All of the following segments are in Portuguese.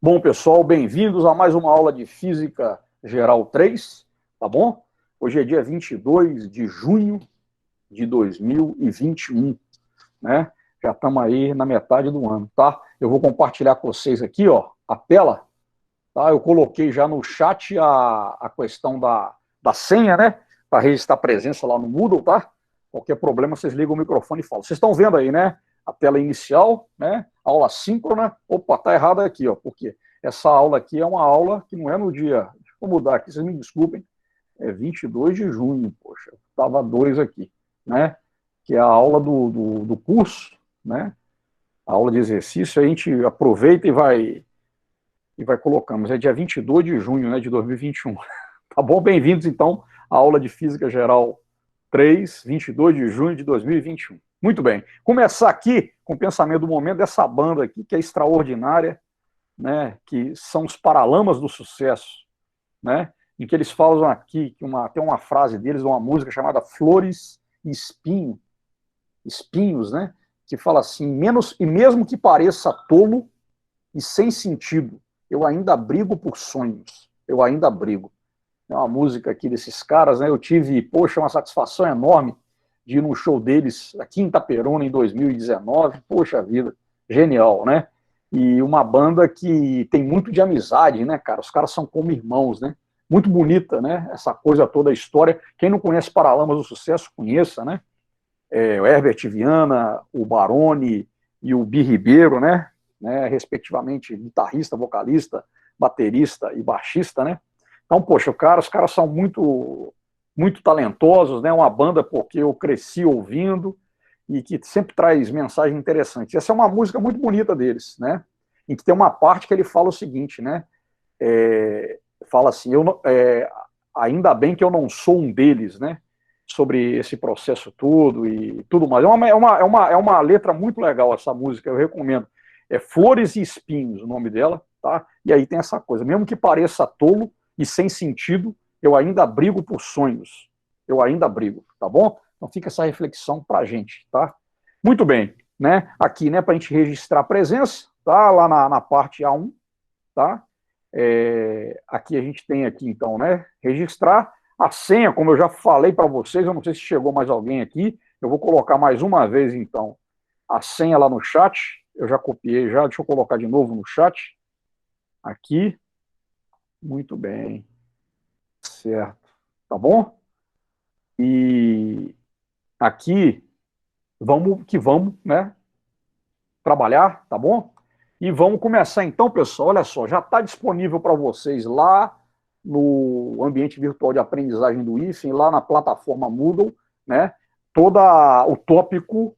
Bom, pessoal, bem-vindos a mais uma aula de Física Geral 3, tá bom? Hoje é dia 22 de junho de 2021, né? Já estamos aí na metade do ano, tá? Eu vou compartilhar com vocês aqui, ó, a tela, tá? Eu coloquei já no chat a questão da senha, né? Para registrar presença lá no Moodle, tá? Qualquer problema, vocês ligam o microfone e falam. Vocês estão vendo aí, né? A tela inicial, né? Aula síncrona. Opa, tá errado aqui, ó. Por quê? Essa aula aqui é uma aula que não é no dia... Deixa eu mudar aqui, vocês me desculpem. É 22 de junho, poxa. Estava 2 aqui, né? Que é a aula do curso, né? A aula de exercício. A gente aproveita e vai colocando. Mas é dia 22 de junho, né, de 2021. Tá bom? Bem-vindos, então, à aula de Física Geral 3, 22 de junho de 2021. Muito bem. Começar aqui com o pensamento do momento dessa banda aqui, que é extraordinária, né, que são os Paralamas do Sucesso, né, em que eles falam aqui, que tem uma frase deles, uma música chamada Flores e Espinhos, né, que fala assim, e mesmo que pareça tolo e sem sentido, eu ainda brigo por sonhos, eu ainda brigo. É uma música aqui desses caras, né? Eu tive, poxa, uma satisfação enorme de ir num show deles aqui em Itaperuna em 2019. Poxa vida, genial, né? E uma banda que tem muito de amizade, né, cara? Os caras são como irmãos, né? Muito bonita, né? Essa coisa toda, a história. Quem não conhece Paralamas do Sucesso, conheça, né? O Herbert Viana, o Baroni e o Bi Ribeiro, né? Respectivamente, guitarrista, vocalista, baterista e baixista, né? Então, poxa, os caras são muito talentosos, né? Uma banda porque eu cresci ouvindo e que sempre traz mensagens interessantes. Essa é uma música muito bonita deles, né? Em que tem uma parte que ele fala o seguinte, né? Fala assim, ainda bem que eu não sou um deles, né? Sobre esse processo todo e tudo mais. É uma letra muito legal essa música, eu recomendo. É Flores e Espinhos, o nome dela, tá? E aí tem essa coisa, mesmo que pareça tolo e sem sentido, eu ainda brigo por sonhos. Eu ainda brigo, tá bom? Então fica essa reflexão pra gente, tá? Muito bem, né? Aqui, né, pra gente registrar a presença, tá? Lá na parte A1, tá? Aqui a gente tem aqui, então, né? Registrar a senha, como eu já falei para vocês, eu não sei se chegou mais alguém aqui, eu vou colocar mais uma vez, então, a senha lá no chat, eu já copiei já, deixa eu colocar de novo no chat, aqui, muito bem, certo, tá bom? E aqui, vamos, né, trabalhar, tá bom? E vamos começar então, pessoal, olha só, já está disponível para vocês lá no ambiente virtual de aprendizagem do IFEM, lá na plataforma Moodle, né, toda o tópico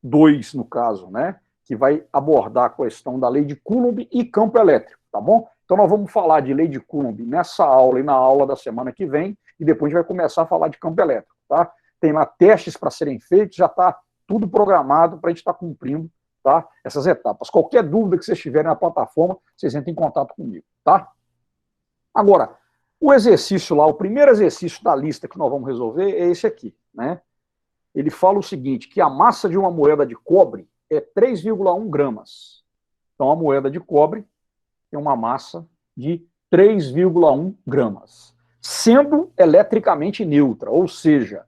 2, no caso, né, que vai abordar a questão da lei de Coulomb e campo elétrico, tá bom? Então nós vamos falar de lei de Coulomb nessa aula e na aula da semana que vem, e depois a gente vai começar a falar de campo elétrico, tá? Tem lá testes para serem feitos, já está tudo programado para a gente estar cumprindo, tá? Essas etapas. Qualquer dúvida que vocês tiverem na plataforma, vocês entrem em contato comigo, tá? Agora, o exercício lá, o primeiro exercício da lista que nós vamos resolver é esse aqui, né? Ele fala o seguinte, que a massa de uma moeda de cobre é 3,1 gramas. Então, a moeda de cobre tem uma massa de 3,1 gramas, sendo eletricamente neutra, ou seja,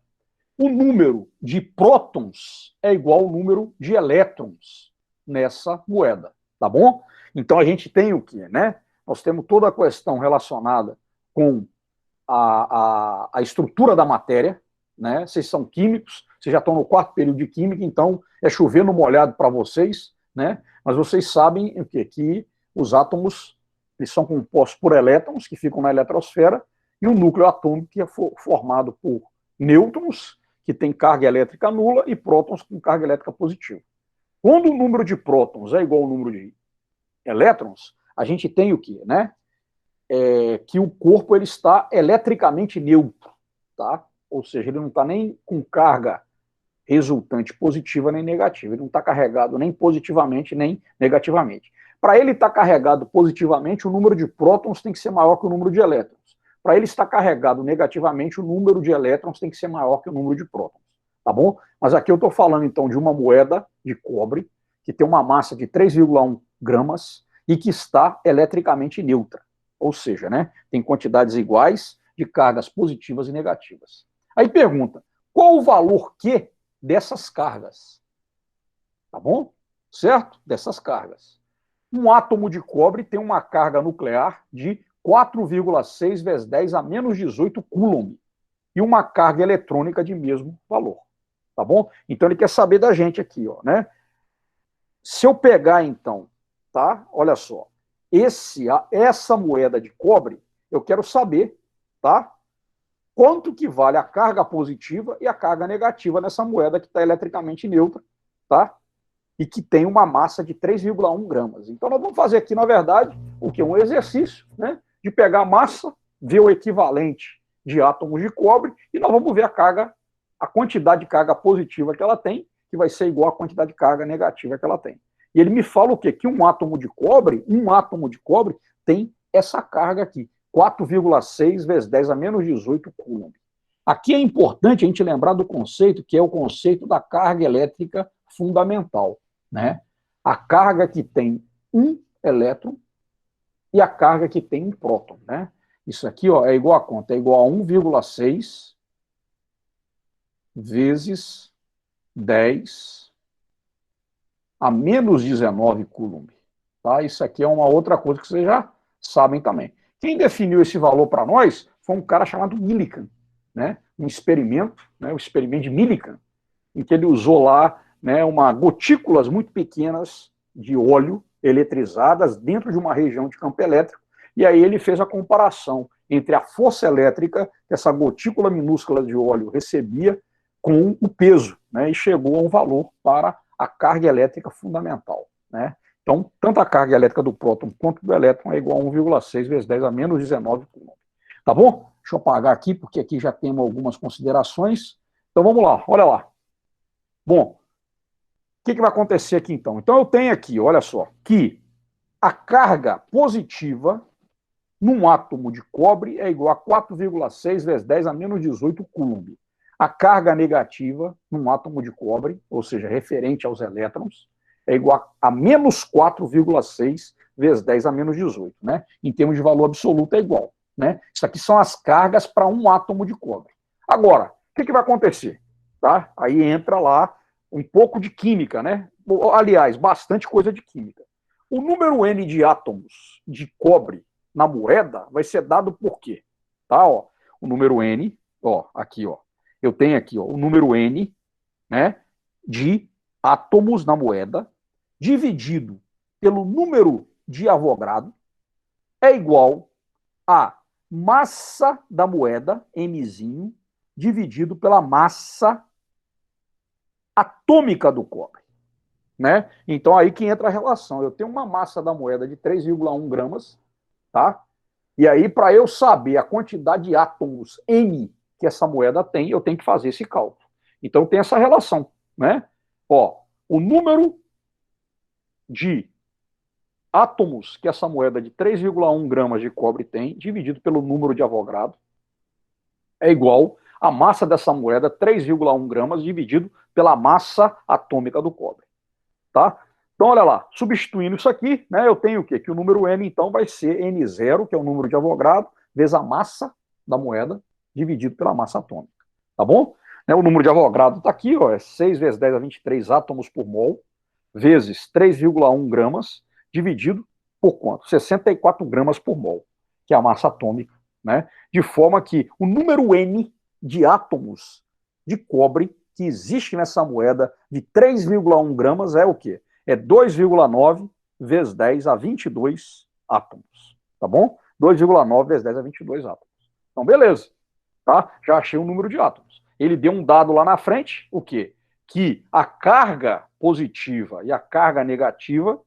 o número de prótons é igual ao número de elétrons nessa moeda, tá bom? Então, a gente tem o quê, né? Nós temos toda a questão relacionada com a estrutura da matéria, né? Vocês são químicos, vocês já estão no quarto período de química, então é chover no molhado para vocês, né? Mas vocês sabem o quê? Que os átomos eles são compostos por elétrons que ficam na eletrosfera e o núcleo atômico que é formado por nêutrons, que tem carga elétrica nula, e prótons com carga elétrica positiva. Quando o número de prótons é igual ao número de elétrons, a gente tem o quê, né? Que o corpo ele está eletricamente neutro, tá? Ou seja, ele não está nem com carga resultante positiva nem negativa, ele não está carregado nem positivamente nem negativamente. Para ele estar carregado positivamente, o número de prótons tem que ser maior que o número de elétrons. Para ele estar carregado negativamente, o número de elétrons tem que ser maior que o número de prótons, tá bom? Mas aqui eu estou falando então de uma moeda de cobre que tem uma massa de 3,1 gramas e que está eletricamente neutra. Ou seja, né, tem quantidades iguais de cargas positivas e negativas. Aí pergunta, qual o valor Q dessas cargas? Tá bom? Certo? Dessas cargas. Um átomo de cobre tem uma carga nuclear de 4,6 vezes 10 a menos 18 coulomb e uma carga eletrônica de mesmo valor. Tá bom? Então ele quer saber da gente aqui, ó, né? Se eu pegar então, tá? Olha só, essa moeda de cobre, eu quero saber, tá? Quanto que vale a carga positiva e a carga negativa nessa moeda que está eletricamente neutra, tá? E que tem uma massa de 3,1 gramas. Então nós vamos fazer aqui, na verdade, o que? Um exercício, né? De pegar a massa, ver o equivalente de átomos de cobre e nós vamos ver a carga, a quantidade de carga positiva que ela tem, que vai ser igual à quantidade de carga negativa que ela tem. E ele me fala o quê? Que um átomo de cobre tem essa carga aqui, 4,6 vezes 10 a menos 18 coulomb. Aqui é importante a gente lembrar do conceito, que é o conceito da carga elétrica fundamental, né? A carga que tem um elétron e a carga que tem um próton, né? Isso aqui, ó, é igual a quanto? É igual a 1,6 vezes 10 a menos 19 coulomb. Tá? Isso aqui é uma outra coisa que vocês já sabem também. Quem definiu esse valor para nós foi um cara chamado Millikan, né? Um experimento, né? O experimento de Millikan, em que ele usou lá, né, gotículas muito pequenas de óleo eletrizadas dentro de uma região de campo elétrico, e aí ele fez a comparação entre a força elétrica que essa gotícula minúscula de óleo recebia com o peso, né, e chegou a um valor para a carga elétrica fundamental, né? Então, tanto a carga elétrica do próton quanto do elétron é igual a 1,6 vezes 10 a menos 19 coulomb. Tá bom? Deixa eu apagar aqui, porque aqui já temos algumas considerações. Então, vamos lá, olha lá. Bom, o que vai acontecer aqui então? Então, eu tenho aqui, olha só, que a carga positiva num átomo de cobre é igual a 4,6 vezes 10 a menos 18 coulomb. A carga negativa num átomo de cobre, ou seja, referente aos elétrons, é igual a menos 4,6 vezes 10 a menos 18, né? Em termos de valor absoluto é igual, né? Isso aqui são as cargas para um átomo de cobre. Agora, o que vai acontecer? Tá? Aí entra lá um pouco de química, né? Aliás, bastante coisa de química. O número N de átomos de cobre na moeda vai ser dado por quê? Tá, ó, o número N, ó, aqui, ó. Eu tenho aqui, ó, o número N, né, de átomos na moeda dividido pelo número de Avogadro é igual a massa da moeda, Mzinho, dividido pela massa atômica do cobre, né? Então aí que entra a relação. Eu tenho uma massa da moeda de 3,1 gramas, tá? E aí, para eu saber a quantidade de átomos N que essa moeda tem, eu tenho que fazer esse cálculo. Então tem essa relação, né? Ó, o número de átomos que essa moeda de 3,1 gramas de cobre tem, dividido pelo número de Avogadro, é igual a massa dessa moeda, 3,1 gramas, dividido pela massa atômica do cobre. Tá? Então, olha lá, substituindo isso aqui, né, eu tenho o quê? Que o número N, então, vai ser N0, que é o número de Avogadro, vezes a massa da moeda, dividido pela massa atômica. Tá bom? Né, o número de Avogadro está aqui, ó, é 6 vezes 10 a 23 átomos por mol, vezes 3,1 gramas, dividido por quanto? 64 gramas por mol, que é a massa atômica, né? De forma que o número N de átomos de cobre que existe nessa moeda de 3,1 gramas é o quê? É 2,9 vezes 10 a 22 átomos, tá bom? 2,9 vezes 10 a 22 átomos. Então, beleza, tá? Já achei o número de átomos. Ele deu um dado lá na frente, o quê? Que a carga positiva e a carga negativa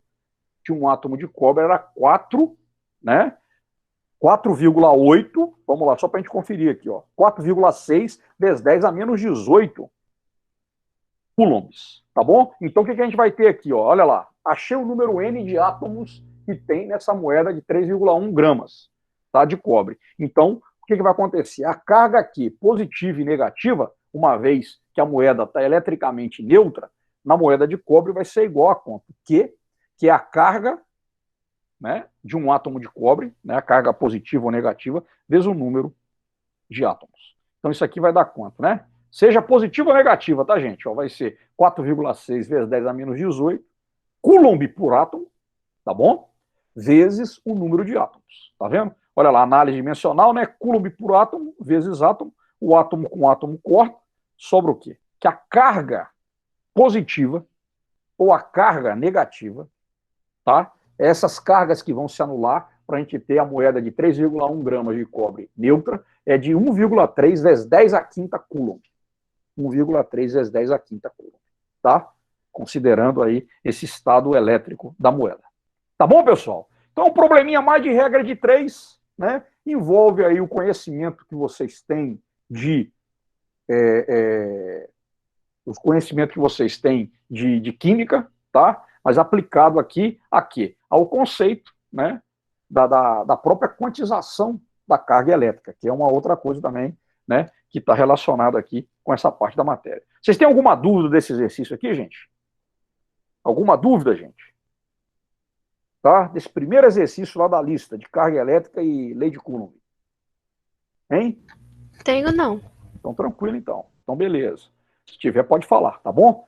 de um átomo de cobre era 4, né? 4,8, vamos lá, só para a gente conferir aqui, ó. 4,6 vezes 10 a menos 18 coulombs, tá bom? Então, o que a gente vai ter aqui, ó? Olha lá, achei o número N de átomos que tem nessa moeda de 3,1 gramas, tá, de cobre. Então, o que vai acontecer? A carga aqui, positiva e negativa, uma vez que a moeda está eletricamente neutra, na moeda de cobre vai ser igual a quanto? Que é a carga né, de um átomo de cobre, né, a carga positiva ou negativa, vezes o número de átomos. Então isso aqui vai dar quanto, né? Seja positiva ou negativa, tá, gente? Ó, vai ser 4,6 vezes 10 a menos 18 coulomb por átomo, tá bom? Vezes o número de átomos, tá vendo? Olha lá, análise dimensional, né? Coulomb por átomo vezes átomo, o átomo com átomo corta, sobra o quê? Que a carga positiva ou a carga negativa, tá? Essas cargas que vão se anular para a gente ter a moeda de 3,1 gramas de cobre neutra é de 1,3 vezes 10 a quinta coulomb. 1,3 vezes 10 a quinta coulomb, tá? Considerando aí esse estado elétrico da moeda. Tá bom, pessoal? Então, um probleminha mais de regra de 3, né? Envolve aí o conhecimento que vocês têm de os conhecimentos que vocês têm de química, tá? Mas aplicado aqui a quê? Ao conceito, né, da própria quantização da carga elétrica, que é uma outra coisa também, né, que está relacionada aqui com essa parte da matéria. Vocês têm alguma dúvida desse exercício aqui, gente? Alguma dúvida, gente? Tá? Desse primeiro exercício lá da lista de carga elétrica e lei de Coulomb. Hein? Tenho não. Então, tranquilo, então. Então, beleza. Se tiver, pode falar, tá bom?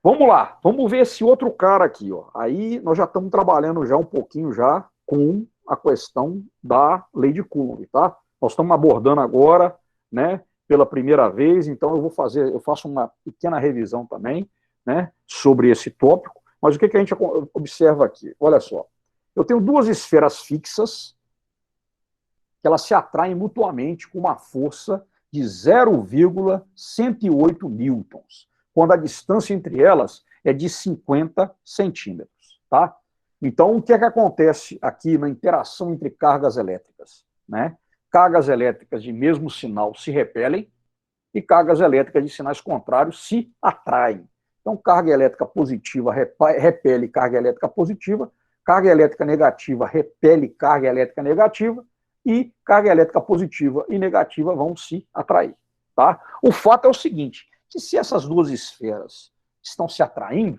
Vamos lá, vamos ver esse outro cara aqui, ó. Aí nós já estamos trabalhando já um pouquinho já com a questão da lei de Coulomb, tá? Nós estamos abordando agora, né, pela primeira vez, então eu faço uma pequena revisão também, né, sobre esse tópico, mas o que a gente observa aqui? Olha só, eu tenho duas esferas fixas que elas se atraem mutuamente com uma força de 0,108 newtons, quando a distância entre elas é de 50 centímetros, tá? Então, o que é que acontece aqui na interação entre cargas elétricas, né? Cargas elétricas de mesmo sinal se repelem e cargas elétricas de sinais contrários se atraem. Então, carga elétrica positiva repele carga elétrica positiva, carga elétrica negativa repele carga elétrica negativa, e carga elétrica positiva e negativa vão se atrair, tá? O fato é o seguinte, que se essas duas esferas estão se atraindo,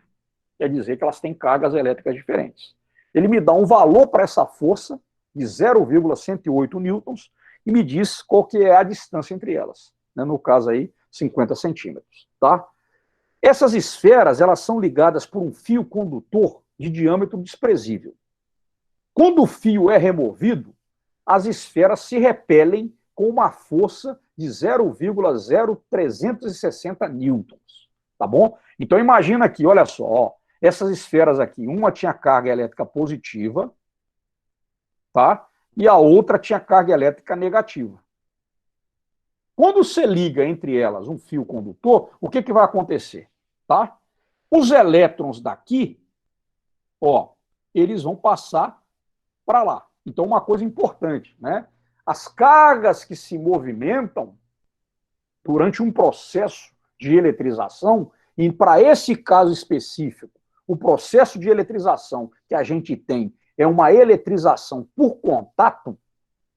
quer dizer que elas têm cargas elétricas diferentes. Ele me dá um valor para essa força de 0,108 newtons e me diz qual que é a distância entre elas, né? No caso aí, 50 centímetros, tá? Essas esferas, elas são ligadas por um fio condutor de diâmetro desprezível. Quando o fio é removido, as esferas se repelem com uma força de 0,0360 newtons, tá bom? Então imagina aqui, olha só, ó, essas esferas aqui, uma tinha carga elétrica positiva, tá? E a outra tinha carga elétrica negativa. Quando você liga entre elas um fio condutor, o que vai acontecer, tá? Os elétrons daqui, ó, eles vão passar para lá. Então, uma coisa importante, né? As cargas que se movimentam durante um processo de eletrização, e para esse caso específico, o processo de eletrização que a gente tem é uma eletrização por contato,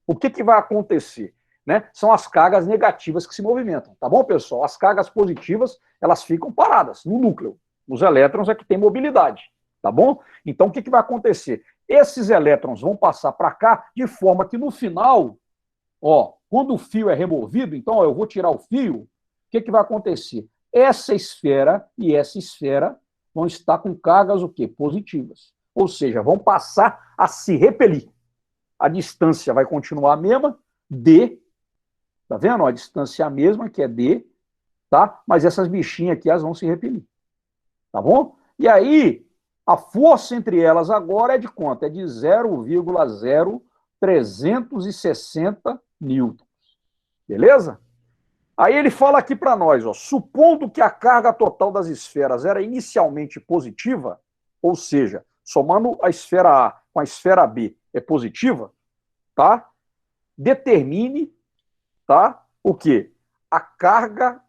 o que vai acontecer? Né? São as cargas negativas que se movimentam, tá bom, pessoal? As cargas positivas, elas ficam paradas no núcleo. Os elétrons é que tem mobilidade, tá bom? Então, o que vai acontecer? Esses elétrons vão passar para cá, de forma que no final, ó, quando o fio é removido, então ó, eu vou tirar o fio, o que vai acontecer? Essa esfera e essa esfera vão estar com cargas o quê? Positivas. Ou seja, vão passar a se repelir. A distância vai continuar a mesma, D, tá vendo? A distância é a mesma, que é D, tá? Mas essas bichinhas aqui, elas vão se repelir. Tá bom? E aí, a força entre elas agora é de quanto? É de 0,0360 newtons. Beleza? Aí ele fala aqui para nós, ó, supondo que a carga total das esferas era inicialmente positiva, ou seja, somando a esfera A com a esfera B é positiva, tá? Determine, tá? O quê? A carga,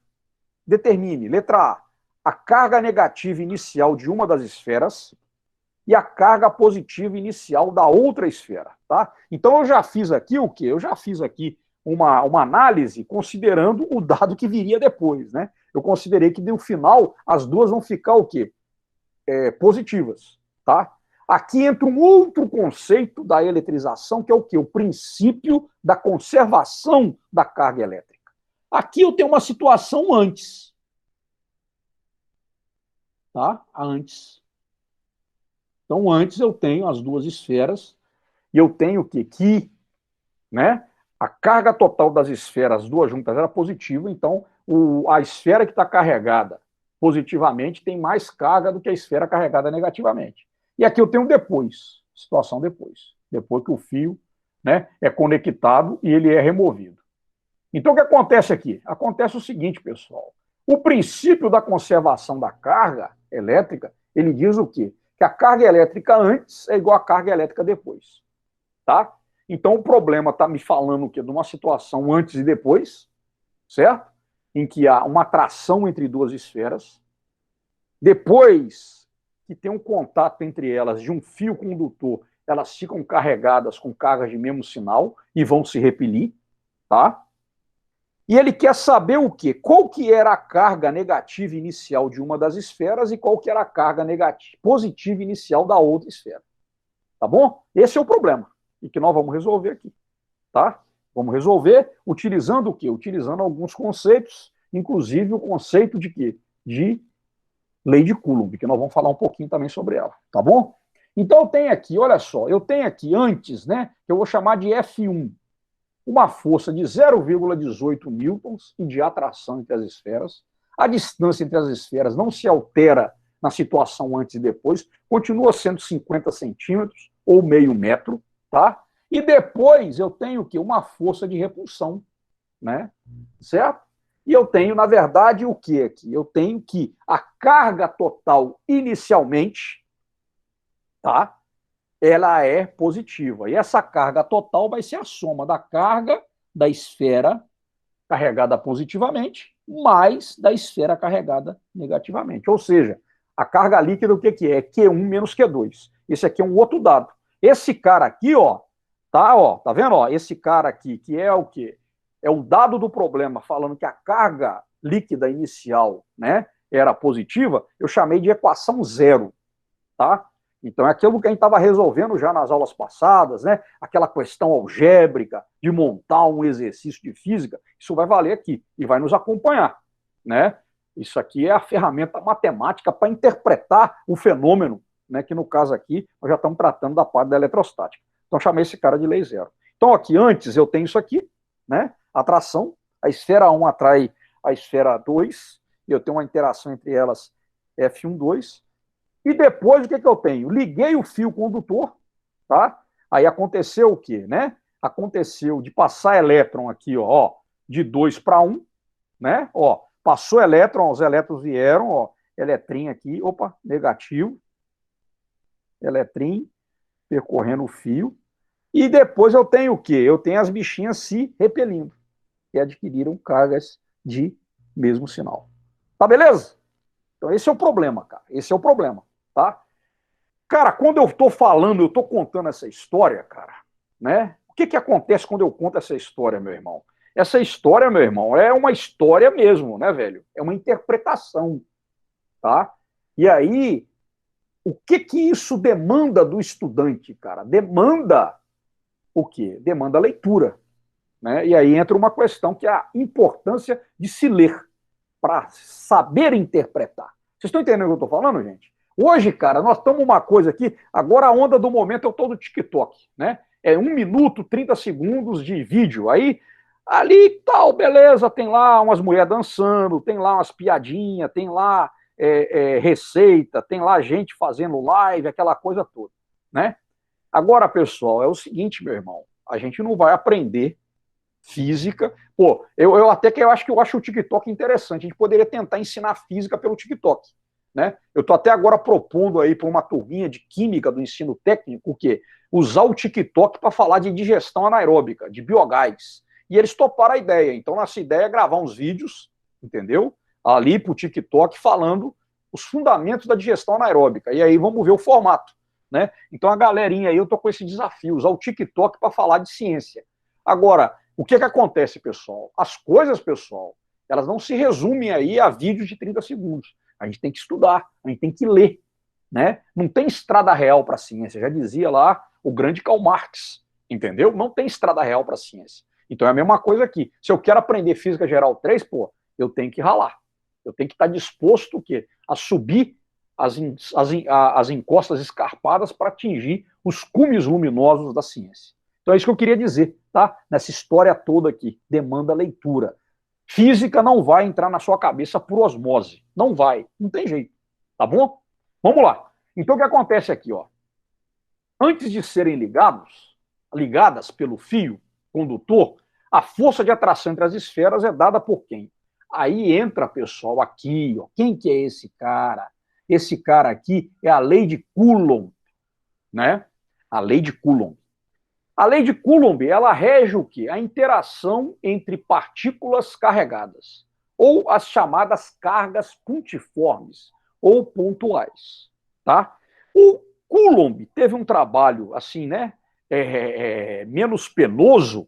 determine, letra A carga negativa inicial de uma das esferas e a carga positiva inicial da outra esfera, tá? Então eu já fiz aqui o quê? Eu já fiz aqui uma análise considerando o dado que viria depois, né? Eu considerei que no final as duas vão ficar o quê? Positivas, tá? Aqui entra um outro conceito da eletrização, que é o quê? O princípio da conservação da carga elétrica. Aqui eu tenho uma situação antes. Tá? Antes. Então, antes eu tenho as duas esferas, e eu tenho o quê? Que, né, a carga total das esferas duas juntas era positiva, então a esfera que está carregada positivamente tem mais carga do que a esfera carregada negativamente. E aqui eu tenho depois, situação depois que o fio, né, é conectado e ele é removido. Então o que acontece aqui? Acontece o seguinte, pessoal, o princípio da conservação da carga elétrica, ele diz o quê? Que a carga elétrica antes é igual à carga elétrica depois, tá? Então o problema está me falando o quê? De uma situação antes e depois, certo? Em que há uma atração entre duas esferas, depois que tem um contato entre elas de um fio condutor, elas ficam carregadas com cargas de mesmo sinal e vão se repelir, tá? E ele quer saber o quê? Qual que era a carga negativa inicial de uma das esferas e qual que era a carga negativa, positiva inicial da outra esfera. Tá bom? Esse é o problema. E que nós vamos resolver aqui. Tá? Vamos resolver utilizando o quê? Utilizando alguns conceitos, inclusive o conceito de quê? De lei de Coulomb, que nós vamos falar um pouquinho também sobre ela. Tá bom? Então eu tenho aqui, olha só, eu tenho aqui antes, né, que eu vou chamar de F1, uma força de 0,18 newtons e de atração entre as esferas. A distância entre as esferas não se altera na situação antes e depois, continua sendo 50 centímetros ou meio metro, tá? E depois eu tenho que uma força de repulsão, né? Certo? E eu tenho, na verdade, o que aqui? Eu tenho que a carga total inicialmente, tá? Ela é positiva. E essa carga total vai ser a soma da carga da esfera carregada positivamente mais da esfera carregada negativamente. Ou seja, a carga líquida, o que é? É Q1 menos Q2. Esse aqui é um outro dado. Esse cara aqui, ó, tá vendo? Ó, esse cara aqui, que é o quê? É o dado do problema, falando que a carga líquida inicial, né, era positiva, eu chamei de equação zero, tá? Então, é aquilo que a gente estava resolvendo já nas aulas passadas, né? Aquela questão algébrica de montar um exercício de física, isso vai valer aqui e vai nos acompanhar, né? Isso aqui é a ferramenta matemática para interpretar o fenômeno, né? Que no caso aqui, nós já estamos tratando da parte da eletrostática. Então, chamei esse cara de lei zero. Então, aqui antes eu tenho isso aqui, né? Atração, a esfera 1 atrai a esfera 2, e eu tenho uma interação entre elas F1, 2. E depois, o que eu tenho? Liguei o fio condutor, tá? Aí aconteceu o quê, né? Aconteceu de passar elétron aqui, ó, de 2 para 1, né? Ó, passou elétron, os elétrons vieram, ó, eletrim aqui, opa, negativo, eletrim percorrendo o fio. E depois eu tenho o quê? Eu tenho as bichinhas se repelindo, que adquiriram cargas de mesmo sinal. Tá beleza? Então esse é o problema, cara. Esse é o problema. Tá? Cara, quando eu estou falando, eu estou contando essa história, cara, né? O que acontece quando eu conto essa história, meu irmão? Essa história, meu irmão, é uma história mesmo, né, velho? É uma interpretação, tá? E aí, o que isso demanda do estudante, cara? Demanda o quê? Demanda leitura, né? E aí entra uma questão que é a importância de se ler para saber interpretar. Vocês estão entendendo o que eu estou falando, gente? Hoje, cara, nós estamos uma coisa aqui, agora a onda do momento é o tal do TikTok, né? É 1 minuto, 30 segundos de vídeo. Aí, ali tal, beleza, tem lá umas mulheres dançando, tem lá umas piadinhas, tem lá receita, tem lá gente fazendo live, aquela coisa toda, né? Agora, pessoal, é o seguinte, meu irmão, a gente não vai aprender física. Pô, eu acho o TikTok interessante, a gente poderia tentar ensinar física pelo TikTok. Né? Eu estou até agora propondo aí para uma turminha de química do ensino técnico o quê? Usar o TikTok para falar de digestão anaeróbica, de biogás. E eles toparam a ideia. Então, nossa ideia é gravar uns vídeos, entendeu? Ali para o TikTok falando os fundamentos da digestão anaeróbica. E aí vamos ver o formato. Né? Então, a galerinha aí, eu estou com esse desafio, usar o TikTok para falar de ciência. Agora, o que acontece, pessoal? As coisas, pessoal, elas não se resumem aí a vídeos de 30 segundos. A gente tem que estudar, a gente tem que ler, né? Não tem estrada real para a ciência, já dizia lá o grande Karl Marx, entendeu? Não tem estrada real para a ciência. Então é a mesma coisa aqui. Se eu quero aprender física geral 3, pô, eu tenho que ralar. Eu tenho que estar disposto o quê? A subir as encostas escarpadas para atingir os cumes luminosos da ciência. Então é isso que eu queria dizer, tá? Nessa história toda aqui, demanda leitura. Física não vai entrar na sua cabeça por osmose. Não vai, não tem jeito, tá bom? Vamos lá. Então o que acontece aqui, ó? Antes de serem ligadas pelo fio condutor, a força de atração entre as esferas é dada por quem? Aí entra, pessoal, aqui, ó. Quem que é esse cara? Esse cara aqui é a lei de Coulomb, né? A lei de Coulomb. A lei de Coulomb, ela rege o quê? A interação entre partículas carregadas, ou as chamadas cargas puntiformes, ou pontuais, tá? O Coulomb teve um trabalho, assim, né, menos penoso,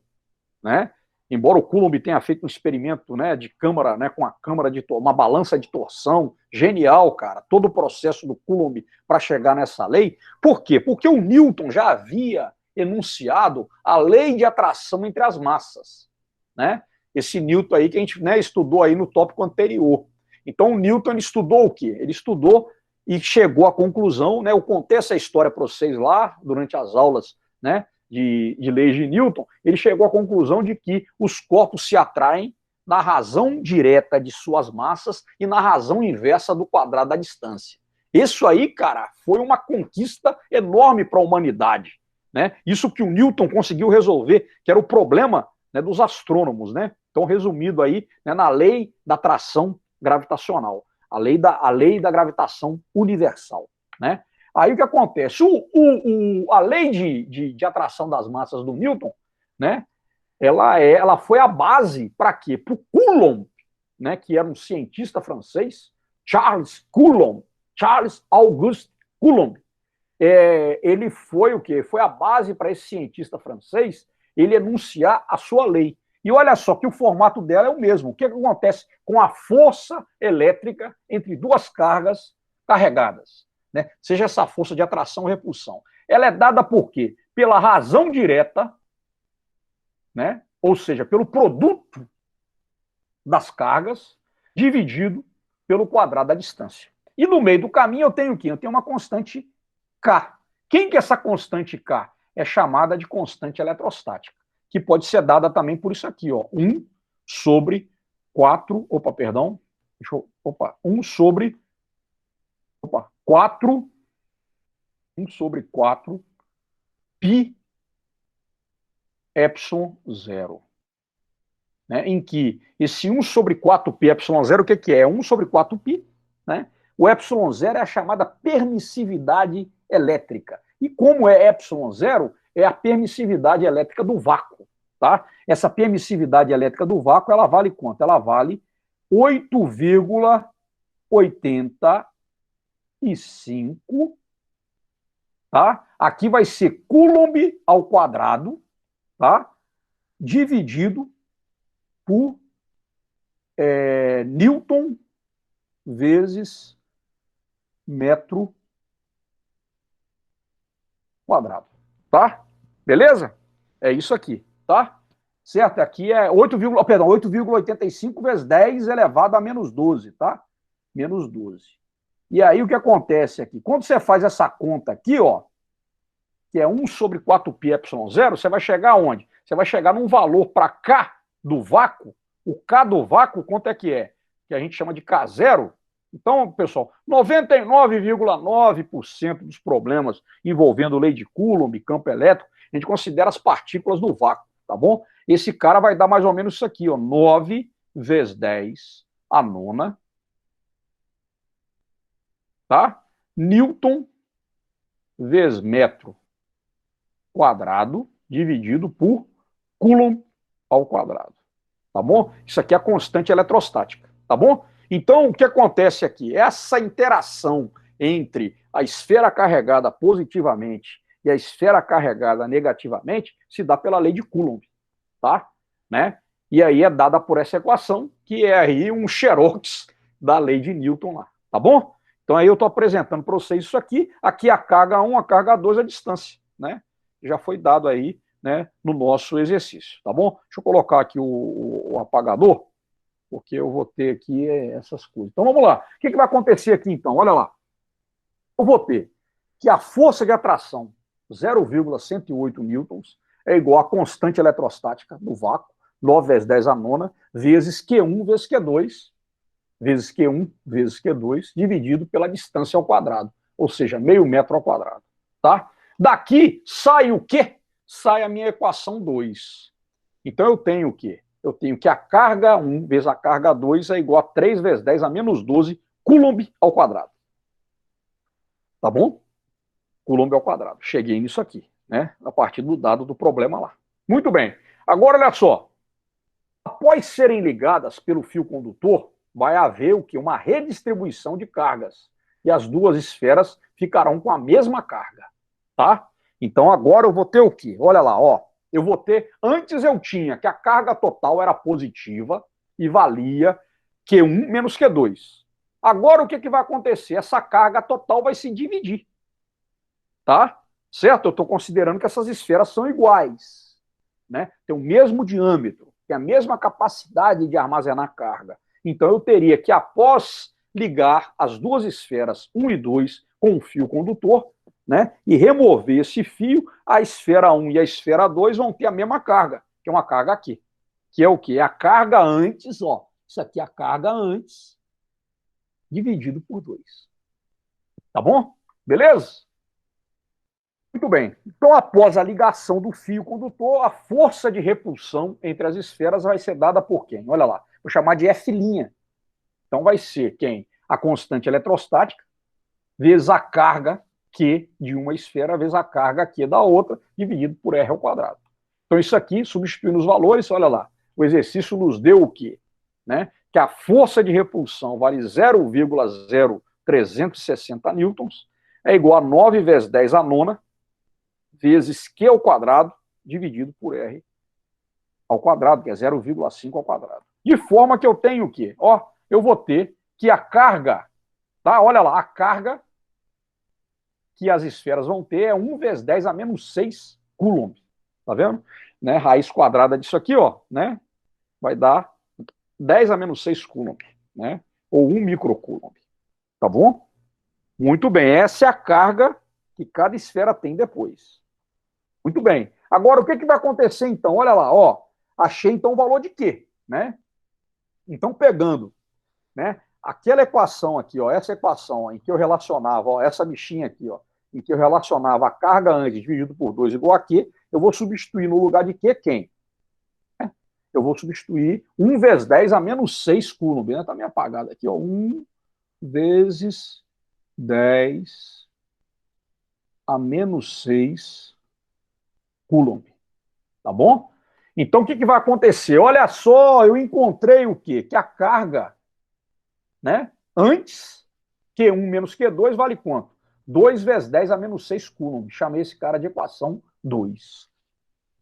né? Embora o Coulomb tenha feito um experimento, né, de câmara, né, com a câmara de uma balança de torção, genial, cara, todo o processo do Coulomb para chegar nessa lei. Por quê? Porque o Newton já havia enunciado a lei de atração entre as massas, né? Esse Newton aí que a gente, né, estudou aí no tópico anterior. Então o Newton ele estudou o quê? Ele estudou e chegou à conclusão, né? Eu contei essa história para vocês lá durante as aulas, né? De leis de Newton, ele chegou à conclusão de que os corpos se atraem na razão direta de suas massas e na razão inversa do quadrado da distância. Isso aí, cara, foi uma conquista enorme para a humanidade, né? Isso que o Newton conseguiu resolver, que era o problema, né, dos astrônomos, né? Então, resumido aí, né, na lei da atração gravitacional, a lei da gravitação universal, né? Aí o que acontece? A lei de atração das massas do Newton, né? Ela foi a base para quê? Para o Coulomb, né? Que era um cientista francês, Charles Auguste Coulomb. Ele foi o quê? Foi a base para esse cientista francês ele enunciar a sua lei. E olha só que o formato dela é o mesmo. O que acontece com a força elétrica entre duas cargas carregadas? Né? Seja essa força de atração ou repulsão. Ela é dada por quê? Pela razão direta, né? Ou seja, pelo produto das cargas dividido pelo quadrado da distância. E no meio do caminho eu tenho o quê? Eu tenho uma constante K. Quem que é essa constante K? É chamada de constante eletrostática, que pode ser dada também por isso aqui, ó, 1 sobre 4, 1 sobre 4, 1 sobre 4 π epsilon 0. Né, em que esse 1 sobre 4π epsilon 0, o que é? 1 sobre 4π, né? O epsilon 0 é a chamada permissividade elétrica. E como é epsilon 0, é a permissividade elétrica do vácuo, tá? Essa permissividade elétrica do vácuo, ela vale quanto? Ela vale 8,85, tá? Aqui vai ser Coulomb ao quadrado, tá? Dividido por Newton vezes metro quadrado, tá? Beleza? É isso aqui, tá? Certo? Aqui é 8,85 vezes 10 elevado a menos 12, tá? Menos 12. E aí o que acontece aqui? Quando você faz essa conta aqui, ó, que é 1 sobre 4π epsilon 0, você vai chegar aonde? Você vai chegar num valor para K do vácuo. O K do vácuo, quanto é? Que a gente chama de K0. Então, pessoal, 99,9% dos problemas envolvendo lei de Coulomb, campo elétrico, a gente considera as partículas do vácuo, tá bom? Esse cara vai dar mais ou menos isso aqui, ó, 9 vezes 10 a nona, tá? Newton vezes metro quadrado dividido por Coulomb ao quadrado, tá bom? Isso aqui é a constante eletrostática, tá bom? Então, o que acontece aqui? Essa interação entre a esfera carregada positivamente e a esfera carregada negativamente se dá pela lei de Coulomb, tá? Né? E aí é dada por essa equação, que é aí um xerox da lei de Newton lá, tá bom? Então aí eu estou apresentando para vocês isso aqui a carga 1, a carga 2, a distância, né? Já foi dado aí, né, no nosso exercício, tá bom? Deixa eu colocar aqui o apagador, porque eu vou ter aqui essas coisas. Então vamos lá. O que vai acontecer aqui então? Olha lá. Eu vou ter que a força de atração 0,108 newtons é igual à constante eletrostática do vácuo, 9 vezes 10 a nona, vezes Q1 vezes Q2, vezes Q1 vezes Q2, dividido pela distância ao quadrado, ou seja, meio metro ao quadrado. Tá? Daqui sai o quê? Sai a minha equação 2. Então eu tenho o quê? Eu tenho que a carga 1 vezes a carga 2 é igual a 3 vezes 10 a menos 12 coulomb ao quadrado. Tá bom? Coulomb ao quadrado. Cheguei nisso aqui, né? A partir do dado do problema lá. Muito bem. Agora, olha só. Após serem ligadas pelo fio condutor, vai haver o quê? Uma redistribuição de cargas. E as duas esferas ficarão com a mesma carga. Tá? Então, agora eu vou ter o quê? Olha lá, ó. Eu vou ter... Antes eu tinha que a carga total era positiva e valia Q1 menos Q2. Agora, o que vai acontecer? Essa carga total vai se dividir. Tá? Certo? Eu estou considerando que essas esferas são iguais. Né? Tem o mesmo diâmetro, tem a mesma capacidade de armazenar carga. Então, eu teria que, após ligar as duas esferas 1 e 2 com um fio condutor, né, e remover esse fio, a esfera 1 e a esfera 2 vão ter a mesma carga, que é uma carga aqui. Que é o quê? É a carga antes, ó. Isso aqui é a carga antes, dividido por 2. Tá bom? Beleza? Muito bem. Então, após a ligação do fio condutor, a força de repulsão entre as esferas vai ser dada por quem? Olha lá. Vou chamar de F'. Então, vai ser quem? A constante eletrostática vezes a carga Q de uma esfera vezes a carga Q da outra, dividido por R ao quadrado. Então, isso aqui, substituindo os valores, olha lá. O exercício nos deu o quê? Né? Que a força de repulsão vale 0,0360 newtons, é igual a 9 vezes 10 a nona, vezes Q ao quadrado, dividido por R ao quadrado, que é 0,5 ao quadrado. De forma que eu tenho o quê? Ó, eu vou ter que a carga, tá? Olha lá, a carga que as esferas vão ter é 1 vezes 10 a menos 6 coulomb. Tá vendo? Né? Raiz quadrada disso aqui, ó, né? Vai dar 10 a menos 6 coulomb, né? Ou 1 microcoulomb. Tá bom? Muito bem, essa é a carga que cada esfera tem depois. Muito bem. Agora, o que vai acontecer, então? Olha lá, ó. Achei, então, o valor de quê? Né? Então, pegando, né, aquela equação aqui, ó, essa equação ó, em que eu relacionava, ó, essa bichinha aqui, ó, em que eu relacionava a carga antes dividido por 2 igual a Q, eu vou substituir no lugar de Q quem? Eu vou substituir 1 vezes 10 a menos 6 coulomb. Né? Tá meio apagado aqui, ó. 1 vezes 10 a menos 6 coulomb. Tá bom? Então, o que vai acontecer? Olha só, eu encontrei o quê? Que a carga, né, antes, Q1 menos Q2 vale quanto? 2 vezes 10 a menos 6 coulomb. Chamei esse cara de equação 2.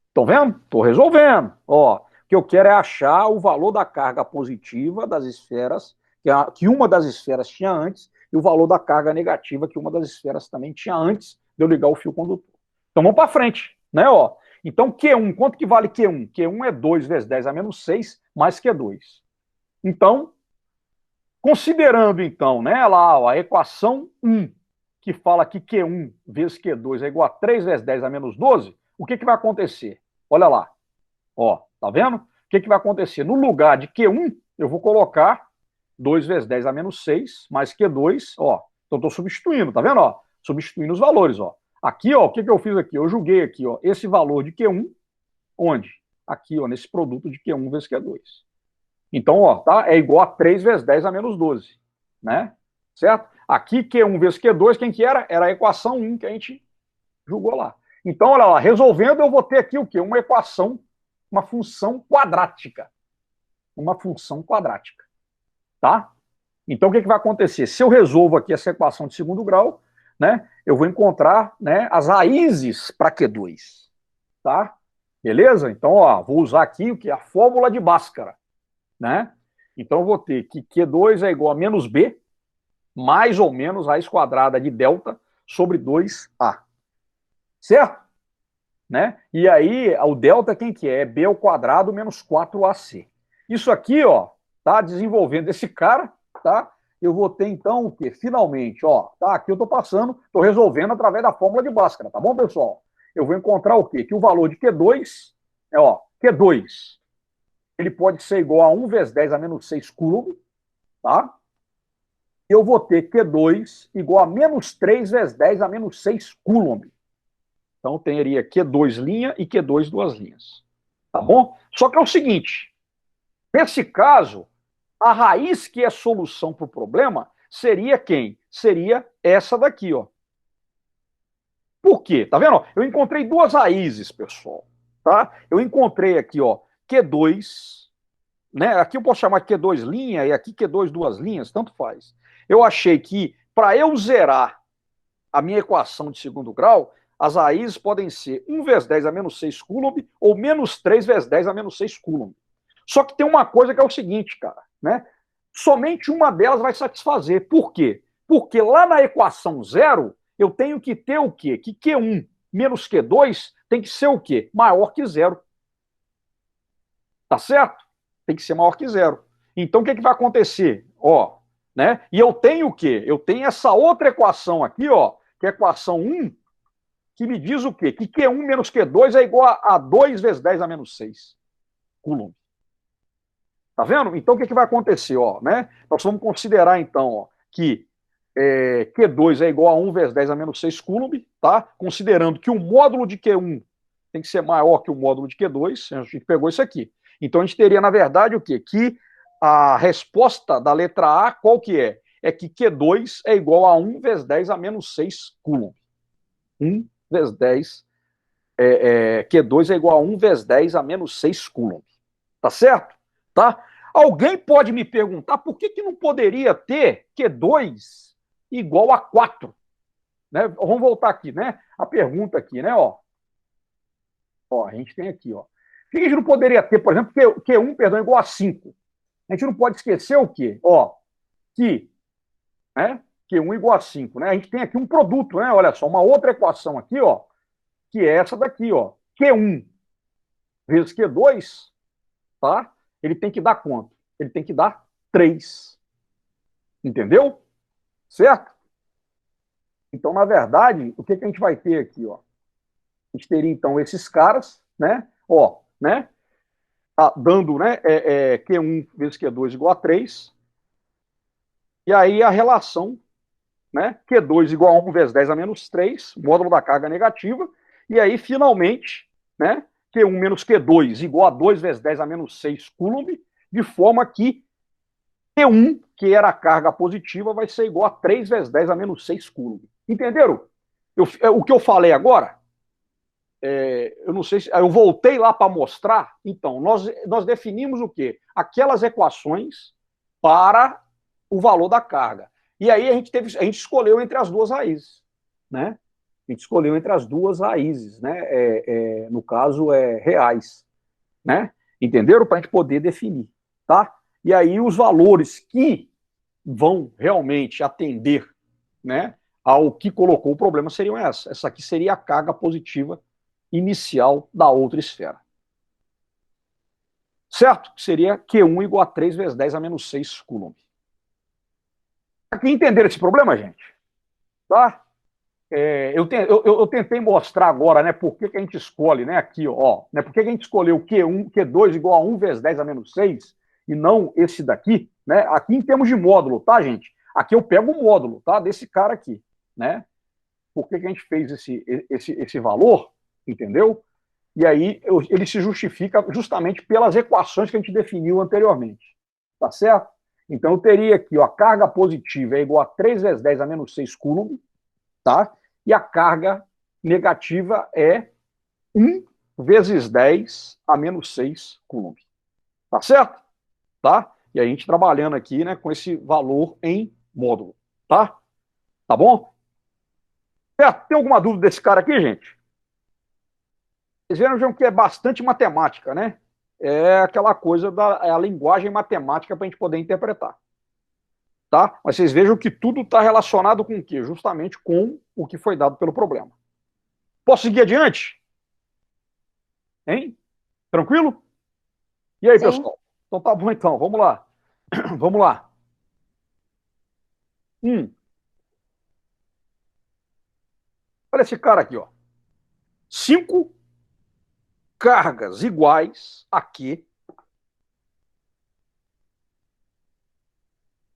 Estão vendo? Estou resolvendo. Ó, o que eu quero é achar o valor da carga positiva das esferas, que uma das esferas tinha antes, e o valor da carga negativa que uma das esferas também tinha antes de eu ligar o fio condutor. Então, vamos para frente, né? Ó. Então, Q1, quanto que vale Q1? Q1 é 2 vezes 10 a menos 6 mais Q2. Então, considerando, então, né, lá, ó, a equação 1, que fala que Q1 vezes Q2 é igual a 3 vezes 10 a menos 12, o que vai acontecer? Olha lá. Ó, tá vendo? O que vai acontecer? No lugar de Q1, eu vou colocar 2 vezes 10 a menos 6 mais Q2, ó. Então, estou substituindo, tá vendo? Ó, substituindo os valores, ó. Aqui, ó, o que eu fiz aqui? Eu joguei aqui, ó, esse valor de Q1, onde? Aqui, ó, nesse produto de Q1 vezes Q2. Então, ó, tá? É igual a 3 vezes 10 a menos 12, né? Certo? Aqui, Q1 vezes Q2, quem que era? Era a equação 1 que a gente jogou lá. Então, olha lá, resolvendo, eu vou ter aqui o quê? Uma equação, uma função quadrática. Uma função quadrática, tá? Então, o que vai acontecer? Se eu resolvo aqui essa equação de segundo grau, né, eu vou encontrar, né, as raízes para Q2, tá? Beleza? Então, ó, vou usar aqui o que? A fórmula de Bhaskara, né? Então, eu vou ter que Q2 é igual a menos B mais ou menos raiz quadrada de delta sobre 2A. Certo? Né? E aí, o delta quem que é? É b ao quadrado menos 4ac. Isso aqui, ó, tá desenvolvendo esse cara, tá? Eu vou ter, então, o quê? Finalmente, ó, tá? Aqui eu tô passando, tô resolvendo através da fórmula de Bhaskara, tá bom, pessoal? Eu vou encontrar o quê? Que o valor de Q2 é, ó, Q2, ele pode ser igual a 1 vezes 10 a menos 6 coulomb, tá? Eu vou ter Q2 igual a menos 3 vezes 10 a menos 6 coulomb. Então, teria Q2 linha e Q2 duas linhas. Tá bom? Só que é o seguinte, nesse caso, a raiz que é solução para o problema seria quem? Seria essa daqui, ó. Por quê? Tá vendo? Eu encontrei duas raízes, pessoal. Tá? Eu encontrei aqui, ó, Q2, né? Aqui eu posso chamar Q2 linha e aqui Q2 duas linhas, tanto faz. Eu achei que para eu zerar a minha equação de segundo grau, as raízes podem ser 1 vezes 10 a menos 6 coulomb ou menos 3 vezes 10 a menos 6 coulomb. Só que tem uma coisa que é o seguinte, cara, né? Somente uma delas vai satisfazer. Por quê? Porque lá na equação zero, eu tenho que ter o quê? Que Q1 menos Q2 tem que ser o quê? Maior que zero. Tá certo? Tem que ser maior que zero. Então, o que, que vai acontecer? Ó, né? E eu tenho o quê? Eu tenho essa outra equação aqui, ó, que é a equação 1, que me diz o quê? Que Q1 menos Q2 é igual a 2 vezes 10 a menos 6 coulomb. Tá vendo? Então, o que, que vai acontecer? Ó, né? Nós vamos considerar, então, ó, que Q2 é igual a 1 vezes 10 a menos 6 coulomb, tá? Considerando que o módulo de Q1 tem que ser maior que o módulo de Q2, a gente pegou isso aqui. Então, a gente teria, na verdade, o quê? Que a resposta da letra A, qual que é? É que Q2 é igual a 1 vezes 10 a menos 6 coulomb. 1 vezes 10, Q2 é igual a 1 vezes 10 a menos 6 coulomb. Tá certo? Tá? Alguém pode me perguntar por que, que não poderia ter Q2 igual a 4? Né? Vamos voltar aqui, né? A pergunta aqui, né? Ó, a gente tem aqui, ó. Por que a gente não poderia ter, por exemplo, Q1, perdão, igual a 5? A gente não pode esquecer o quê? Ó, que, né? Q1 igual a 5, né? A gente tem aqui um produto, né? Olha só, uma outra equação aqui, ó, que é essa daqui, ó. Q1 vezes Q2, tá? Ele tem que dar quanto? Ele tem que dar 3. Entendeu? Certo? Então, na verdade, o que, que a gente vai ter aqui, ó? A gente teria, então, esses caras, né? Ó, né? Dando, né? Q1 vezes Q2 igual a 3. E aí a relação, né? Q2 igual a 1 vezes 10 a menos 3, módulo da carga negativa. E aí, finalmente, né? Q1 menos Q2 igual a 2 vezes 10 a menos 6 coulomb, de forma que Q1, que era a carga positiva, vai ser igual a 3 vezes 10 a menos 6 coulomb. Entenderam? O que eu falei agora, eu não sei se. Eu voltei lá para mostrar. Então, nós definimos o quê? Aquelas equações para o valor da carga. E aí a gente escolheu entre as duas raízes. Né? A gente escolheu entre as duas raízes, né? No caso, reais. Né? Entenderam? Para a gente poder definir. Tá? E aí os valores que vão realmente atender, né, ao que colocou o problema seriam essa. Essa aqui seria a carga positiva inicial da outra esfera. Certo? Seria Q1 igual a 3 vezes 10 a menos 6 coulomb. Aqui entenderam esse problema, gente? Tá? Eu tentei mostrar agora, né, por que, que a gente escolhe, né, aqui, ó, né, por que, que a gente escolheu Q1, Q2 igual a 1 vezes 10 a menos 6 e não esse daqui, né, aqui em termos de módulo, tá, gente? Aqui eu pego o módulo, tá, desse cara aqui, né? Por que, que a gente fez esse valor, entendeu? E aí ele se justifica justamente pelas equações que a gente definiu anteriormente, tá certo? Então eu teria aqui, ó, a carga positiva é igual a 3 vezes 10 a menos 6 coulomb, tá? E a carga negativa é 1 vezes 10 a menos 6 coulomb. Tá certo? Tá? E a gente trabalhando aqui, né, com esse valor em módulo. Tá? Tá bom? Certo? Tem alguma dúvida desse cara aqui, gente? Vocês viram que é bastante matemática, né? É aquela coisa a linguagem matemática para a gente poder interpretar. tá? Mas vocês vejam que tudo está relacionado com o quê? Justamente com o que foi dado pelo problema. Posso seguir adiante? Hein? Tranquilo? E aí, Sim. pessoal? Então tá bom então, vamos lá. Vamos lá. Olha esse cara aqui, ó. 5 cargas iguais aqui.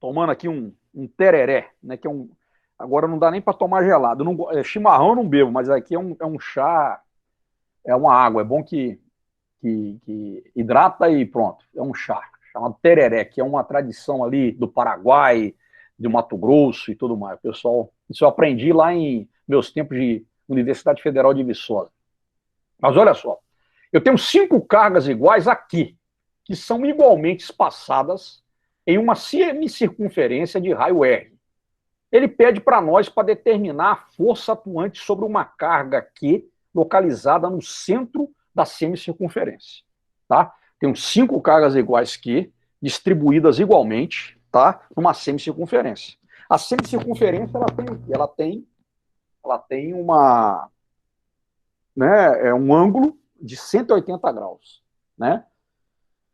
Tomando aqui um tereré, né? Que é um. Agora não dá nem para tomar gelado. Não, chimarrão eu não bebo, mas aqui é um chá, é uma água. É bom que hidrata e pronto. É um chá chamado tereré, que é uma tradição ali do Paraguai, do Mato Grosso e tudo mais. Pessoal, isso eu aprendi lá em meus tempos de Universidade Federal de Viçosa. Mas olha só, eu tenho 5 cargas iguais aqui, que são igualmente espaçadas em uma semicircunferência de raio R. Ele pede para nós para determinar a força atuante sobre uma carga Q localizada no centro da semicircunferência. Tá? Tenho 5 cargas iguais Q, distribuídas igualmente, tá? Numa semicircunferência. A semicircunferência ela tem uma, né, um ângulo de 180 graus. Né?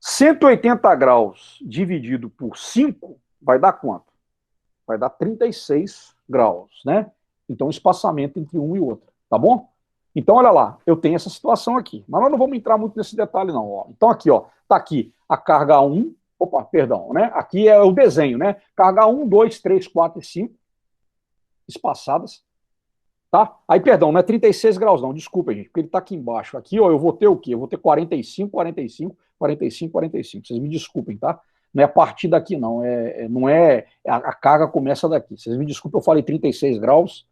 180 graus dividido por 5 vai dar quanto? Vai dar 36 graus, né? Então, o espaçamento entre um e outro, tá bom? Então, olha lá, eu tenho essa situação aqui. Mas nós não vamos entrar muito nesse detalhe, não. Ó. Então, aqui, ó, tá aqui a carga 1, opa, perdão, né? Aqui é o desenho, né? Carga 1, 2, 3, 4 e 5, espaçadas, tá? Aí, perdão, não é 36 graus, não, desculpa, gente, porque ele tá aqui embaixo. Aqui, ó, eu vou ter o quê? Eu vou ter 45, 45, 45, 45. Vocês me desculpem, tá? Não é a partir daqui, não. Não é. A carga começa daqui. Vocês me desculpem, eu falei 36 graus.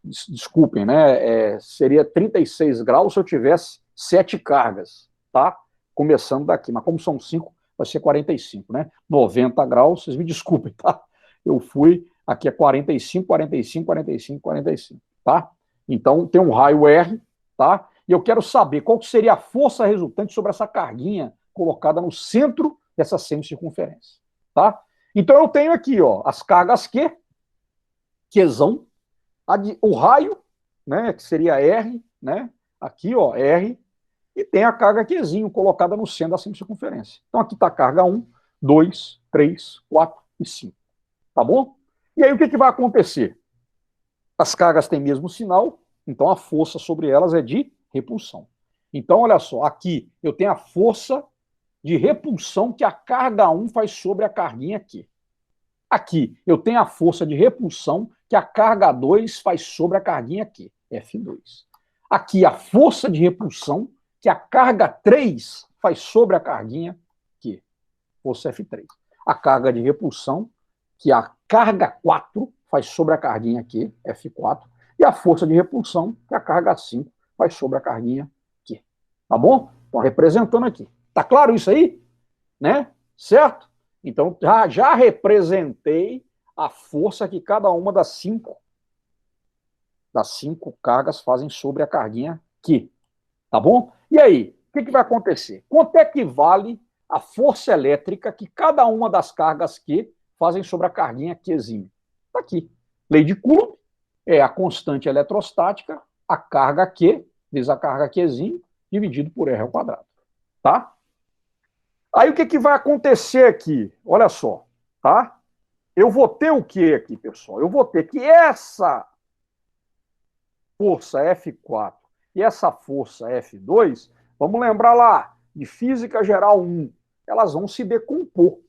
Desculpem, né? Seria 36 graus se eu tivesse 7 cargas, tá? Começando daqui. Mas como são 5, vai ser 45, né? 90 graus, vocês me desculpem, tá? Eu fui. Aqui é 45, 45, 45, 45, tá? Então tem um raio R, tá? E eu quero saber qual seria a força resultante sobre essa carguinha colocada no centro dessa semicircunferência, tá? Então eu tenho aqui, ó, as cargas Q, Qzão, o raio, né, que seria R, né? Aqui, ó, R, e tem a carga Qzinho colocada no centro da semicircunferência. Então aqui está a carga 1, 2, 3, 4 e 5, tá bom? E aí o que vai acontecer? As cargas têm mesmo sinal, então a força sobre elas é de repulsão. Então, olha só, aqui eu tenho a força de repulsão que a carga 1 faz sobre a carguinha aqui. Aqui eu tenho a força de repulsão que a carga 2 faz sobre a carguinha aqui, F2. Aqui a força de repulsão que a carga 3 faz sobre a carguinha aqui, força F3. A carga de repulsão que a carga 4 faz sobre a carguinha aqui, F4. E a força de repulsão que a carga 5 faz sobre a carguinha aqui. Tá bom? Então, representando aqui. Tá claro isso aí? Né? Certo? Então, já representei a força que cada uma das cinco cargas fazem sobre a carguinha aqui. Tá bom? E aí, o que vai acontecer? Quanto é que vale a força elétrica que cada uma das cargas Q fazem sobre a carguinha Qzinho? Está aqui. Lei de Coulomb é a constante eletrostática, a carga Q, vezes a carga Qzinho, dividido por R ao quadrado. Tá? Aí o que vai acontecer aqui? Olha só, tá? Eu vou ter o que aqui, pessoal? Eu vou ter que essa força F4 e essa força F2, vamos lembrar lá, de Física Geral 1, elas vão se decompor,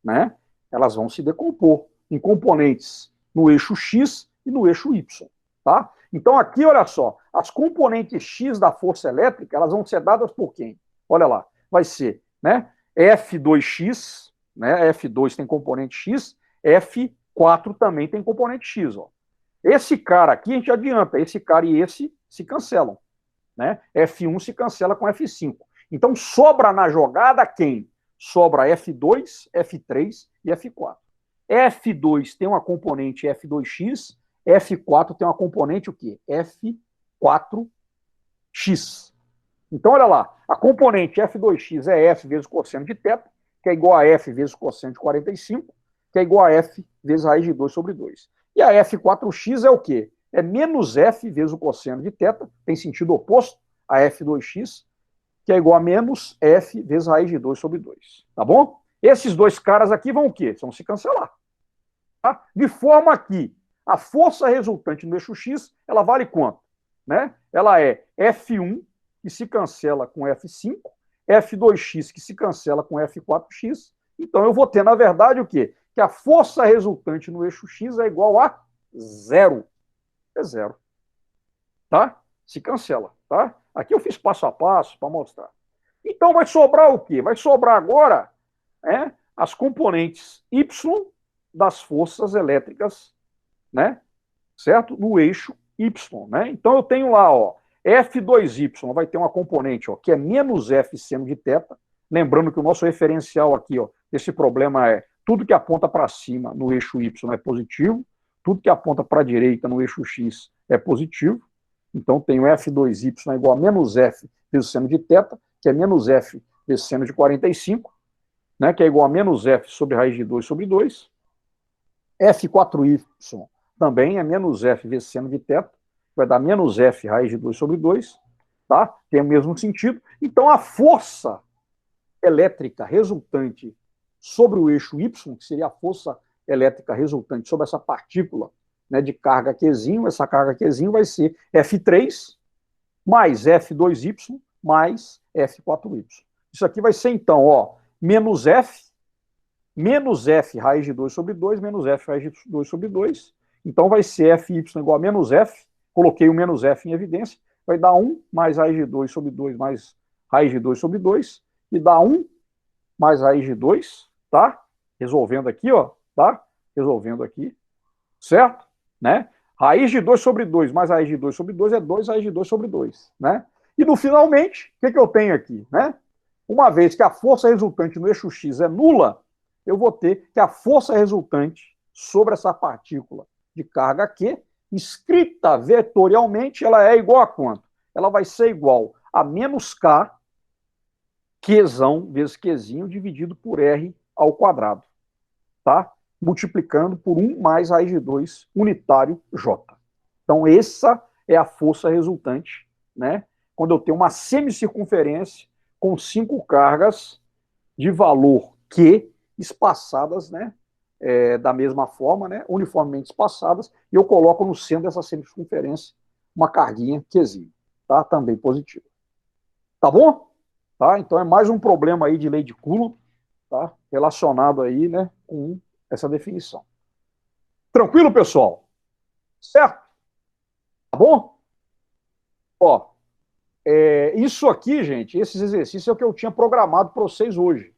né? Elas vão se decompor em componentes no eixo X e no eixo Y, tá? Então aqui, olha só, as componentes X da força elétrica, elas vão ser dadas por quem? Olha lá, vai ser, né, F2X, né, F2 tem componente X, F4 também tem componente X, ó. Esse cara aqui, a gente adianta, esse cara e esse se cancelam, né? F1 se cancela com F5. Então sobra na jogada quem? Sobra F2, F3 e F4. F2 tem uma componente F2X, F4 tem uma componente o quê? F4X. Então, olha lá, a componente F2X é F vezes o cosseno de θ, que é igual a F vezes o cosseno de 45, que é igual a F vezes raiz de 2 sobre 2. E a F4x é o quê? É menos F vezes o cosseno de θ, tem sentido oposto a F2x, que é igual a menos F vezes raiz de 2 sobre 2. Tá bom? Esses dois caras aqui vão o quê? Vão se cancelar. Tá? De forma que a força resultante no eixo x, ela vale quanto? Né? Ela é F1, que se cancela com F5, F2x, que se cancela com F4x. Então, eu vou ter, na verdade, o quê? Que a força resultante no eixo x é igual a zero. É zero. Tá? Se cancela. Tá? Aqui eu fiz passo a passo para mostrar. Então, vai sobrar o quê? Vai sobrar agora as componentes Y das forças elétricas, né? Certo? No eixo Y, né? Então eu tenho lá, ó, F2Y vai ter uma componente, ó, que é menos F seno de θ. Lembrando que o nosso referencial aqui, ó, esse problema é tudo que aponta para cima no eixo Y é positivo, tudo que aponta para a direita no eixo X é positivo. Então tenho F2Y igual a menos F vezes seno de θ, que é menos F vezes seno de 45, né, que é igual a menos F sobre raiz de 2 sobre 2. F4Y também é menos F vezes seno de θ, vai dar menos F raiz de 2 sobre 2, tá? Tem o mesmo sentido. Então, a força elétrica resultante sobre o eixo Y, que seria a força elétrica resultante sobre essa partícula, né, de carga Qzinho, essa carga Qzinho vai ser F3 mais F2Y mais F4Y. Isso aqui vai ser, então, ó, menos F raiz de 2 sobre 2, menos F raiz de 2 sobre 2. Então vai ser Fy igual a menos F, coloquei o menos F em evidência, vai dar 1 mais raiz de 2 sobre 2 mais raiz de 2 sobre 2, e dá 1 mais raiz de 2, tá? Resolvendo aqui, ó, tá? Resolvendo aqui, certo? Né? Raiz de 2 sobre 2 mais raiz de 2 sobre 2 é 2 raiz de 2 sobre 2, né? E no finalmente, o que eu tenho aqui, né? Uma vez que a força resultante no eixo X é nula, eu vou ter que a força resultante sobre essa partícula de carga Q, escrita vetorialmente, ela é igual a quanto? Ela vai ser igual a menos K, Qzão vezes Qzinho, dividido por R ao quadrado, tá? Multiplicando por 1 mais raiz de 2 unitário J. Então, essa é a força resultante, né? Quando eu tenho uma semicircunferência com 5 cargas de valor Q espaçadas, né? Da mesma forma, né? Uniformemente espaçadas, e eu coloco no centro dessa semicircunferência uma carguinha Qzinho, tá? Também positiva. Tá bom? Tá? Então é mais um problema aí de lei de Coulomb, tá? Relacionado aí, né, com essa definição. Tranquilo, pessoal? Certo? Tá bom? Ó, isso aqui, gente, esses exercícios é o que eu tinha programado para vocês hoje,